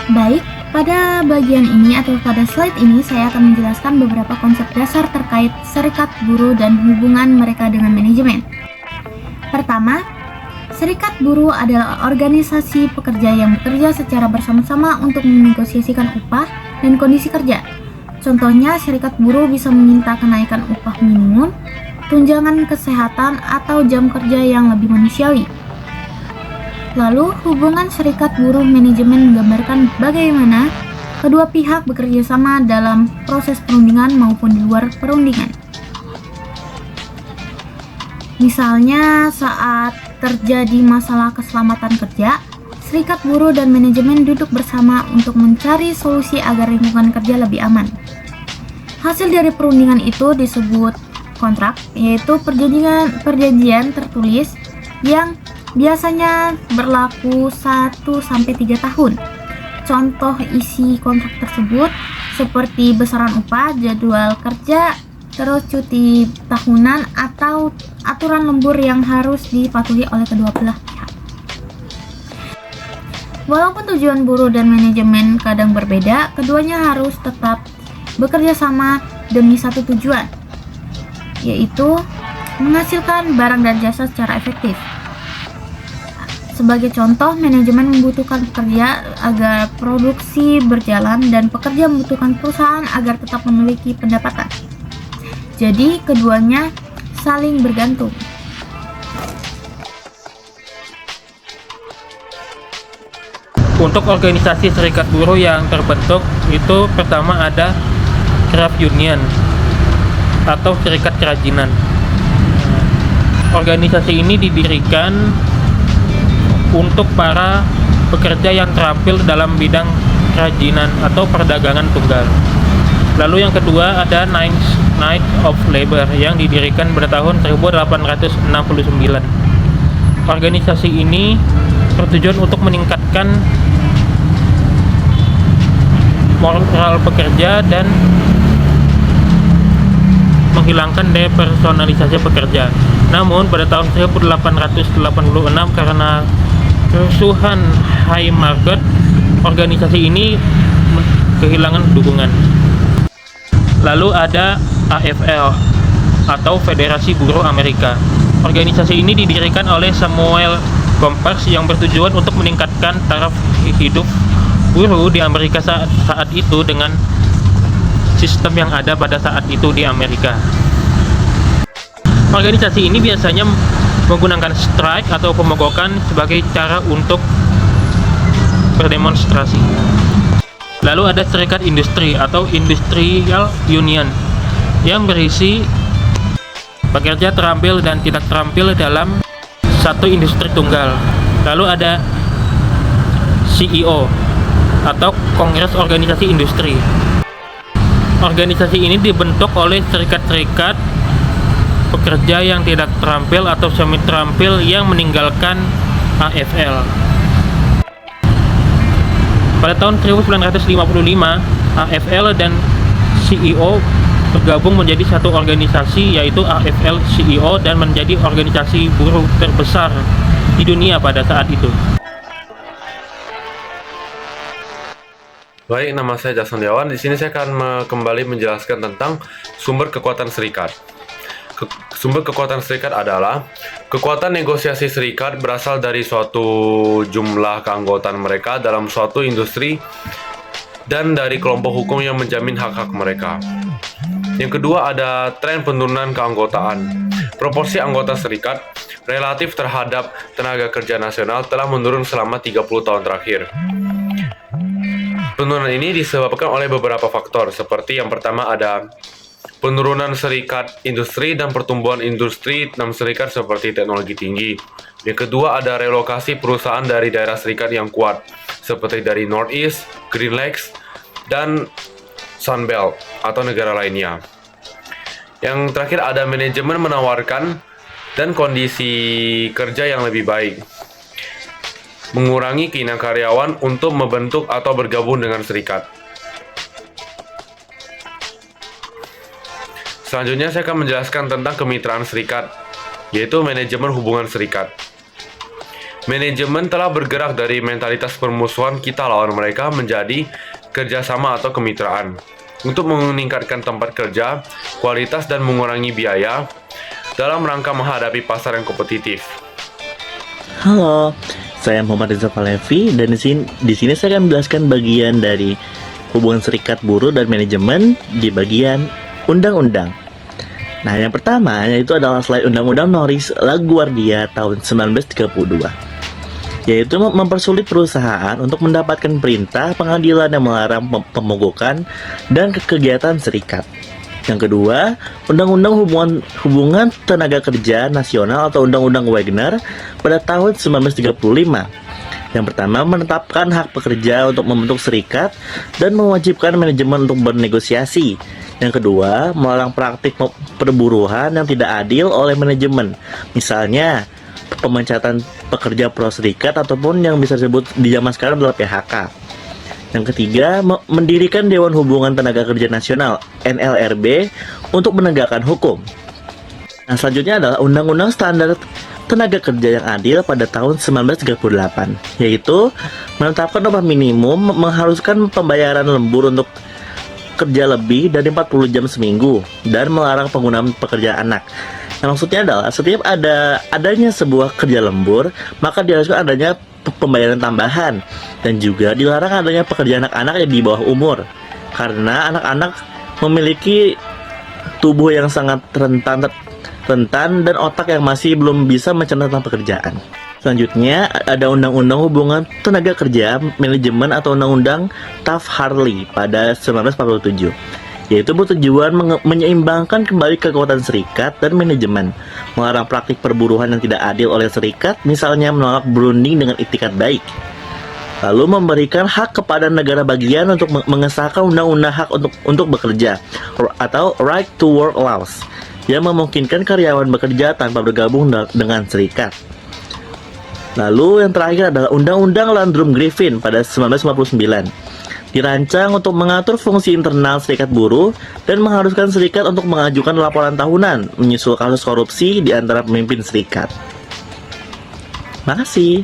Baik, pada bagian ini atau pada slide ini saya akan menjelaskan beberapa konsep dasar terkait serikat buruh dan hubungan mereka dengan manajemen. Pertama, serikat buruh adalah organisasi pekerja yang bekerja secara bersama-sama untuk menegosiasikan upah dan kondisi kerja. Contohnya, serikat buruh bisa meminta kenaikan upah minimum, tunjangan kesehatan, atau jam kerja yang lebih manusiawi. Lalu, hubungan serikat buruh manajemen menggambarkan bagaimana kedua pihak bekerja sama dalam proses perundingan maupun di luar perundingan. Misalnya, saat terjadi masalah keselamatan kerja, serikat buruh dan manajemen duduk bersama untuk mencari solusi agar lingkungan kerja lebih aman. Hasil dari perundingan itu disebut kontrak, yaitu perjanjian tertulis yang biasanya berlaku 1-3 tahun. Contoh isi kontrak tersebut seperti besaran upah, jadwal kerja, terus cuti tahunan, atau aturan lembur yang harus dipatuhi oleh kedua belah pihak. Walaupun tujuan buruh dan manajemen kadang berbeda, keduanya harus tetap bekerja sama demi satu tujuan, yaitu menghasilkan barang dan jasa secara efektif. Sebagai contoh, manajemen membutuhkan pekerja agar produksi berjalan dan pekerja membutuhkan perusahaan agar tetap memiliki pendapatan. Jadi, keduanya saling bergantung. Untuk organisasi serikat buruh yang terbentuk itu pertama ada craft union atau serikat kerajinan. Organisasi ini didirikan untuk para pekerja yang terampil dalam bidang kerajinan atau perdagangan tunggal. Lalu yang kedua ada Night of Labor yang didirikan pada tahun 1869. Organisasi ini bertujuan untuk meningkatkan moral pekerja dan menghilangkan depersonalisasi pekerja. Namun pada tahun 1886 karena kerusuhan Haymarket, organisasi ini kehilangan dukungan. Lalu ada AFL atau Federasi Buruh Amerika. Organisasi ini didirikan oleh Samuel Gompers yang bertujuan untuk meningkatkan taraf hidup buruh di Amerika saat itu dengan sistem yang ada pada saat itu di Amerika. Organisasi ini biasanya menggunakan strike atau pemogokan sebagai cara untuk berdemonstrasi. Lalu ada serikat industri atau Industrial Union yang berisi pekerja terampil dan tidak terampil dalam satu industri tunggal. Lalu ada CEO atau Kongres Organisasi Industri. Organisasi ini dibentuk oleh serikat-serikat pekerja yang tidak terampil atau semi terampil yang meninggalkan AFL. Pada tahun 1955, AFL dan CEO bergabung menjadi satu organisasi, yaitu AFL CEO, dan menjadi organisasi buruh terbesar di dunia pada saat itu. Baik, nama saya Jason Diawan. Di sini saya akan kembali menjelaskan tentang sumber kekuatan serikat. Sumber kekuatan serikat adalah kekuatan negosiasi serikat berasal dari suatu jumlah keanggotaan mereka dalam suatu industri dan dari kelompok hukum yang menjamin hak-hak mereka. Yang kedua ada tren penurunan keanggotaan. Proporsi anggota serikat relatif terhadap tenaga kerja nasional telah menurun selama 30 tahun terakhir. Penurunan ini disebabkan oleh beberapa faktor, seperti yang pertama ada penurunan serikat industri dan pertumbuhan industri non-serikat seperti teknologi tinggi. Yang kedua ada relokasi perusahaan dari daerah serikat yang kuat, seperti dari Northeast, Green Lakes, dan Sunbelt atau negara lainnya. Yang terakhir ada manajemen menawarkan dan kondisi kerja yang lebih baik, mengurangi keinginan karyawan untuk membentuk atau bergabung dengan serikat. Selanjutnya saya akan menjelaskan tentang kemitraan serikat, yaitu manajemen hubungan serikat. Manajemen telah bergerak dari mentalitas permusuhan kita lawan mereka menjadi kerjasama atau kemitraan untuk meningkatkan tempat kerja, kualitas, dan mengurangi biaya dalam rangka menghadapi pasar yang kompetitif. Halo, saya Muhammad Rizal Falevi dan di sini saya akan menjelaskan bagian dari hubungan serikat buruh dan manajemen di bagian undang-undang. Nah, yang pertama yaitu adalah slide Undang-Undang Norris LaGuardia tahun 1932, yaitu mempersulit perusahaan untuk mendapatkan perintah pengadilan yang melarang pemogokan dan kegiatan serikat. Yang kedua, Undang-Undang Hubungan Tenaga Kerja Nasional atau Undang-Undang Wagner pada tahun 1935. Yang pertama, menetapkan hak pekerja untuk membentuk serikat dan mewajibkan manajemen untuk bernegosiasi. Yang kedua, melarang praktik perburuhan yang tidak adil oleh manajemen. Misalnya, pemecatan pekerja pro serikat ataupun yang bisa disebut di zaman sekarang adalah PHK. Yang ketiga, mendirikan Dewan Hubungan Tenaga Kerja Nasional (NLRB) untuk menegakkan hukum. Nah, selanjutnya adalah Undang-Undang Standar Tenaga Kerja yang Adil pada tahun 1938, yaitu menetapkan upah minimum mengharuskan pembayaran lembur untuk kerja lebih dari 40 jam seminggu dan melarang penggunaan pekerjaan anak. Nah, maksudnya adalah setiap adanya sebuah kerja lembur, maka diharuskan adanya pembayaran tambahan dan juga dilarang adanya pekerjaan anak-anak yang di bawah umur karena anak-anak memiliki tubuh yang sangat rentan dan otak yang masih belum bisa mencerna tentang pekerjaan. Selanjutnya ada Undang-Undang Hubungan Tenaga Kerja Manajemen atau Undang-Undang Taft-Hartley pada 1947, yaitu bertujuan menyeimbangkan kembali kekuatan serikat dan manajemen, melarang praktik perburuhan yang tidak adil oleh serikat, misalnya menolak berunding dengan itikat baik, lalu memberikan hak kepada negara bagian untuk mengesahkan undang-undang hak untuk bekerja atau right to work laws yang memungkinkan karyawan bekerja tanpa bergabung dengan serikat. Lalu yang terakhir adalah Undang-Undang Landrum Griffin pada 1959, dirancang untuk mengatur fungsi internal serikat buruh dan mengharuskan serikat untuk mengajukan laporan tahunan menyusul kasus korupsi di antara pemimpin serikat. Makasih.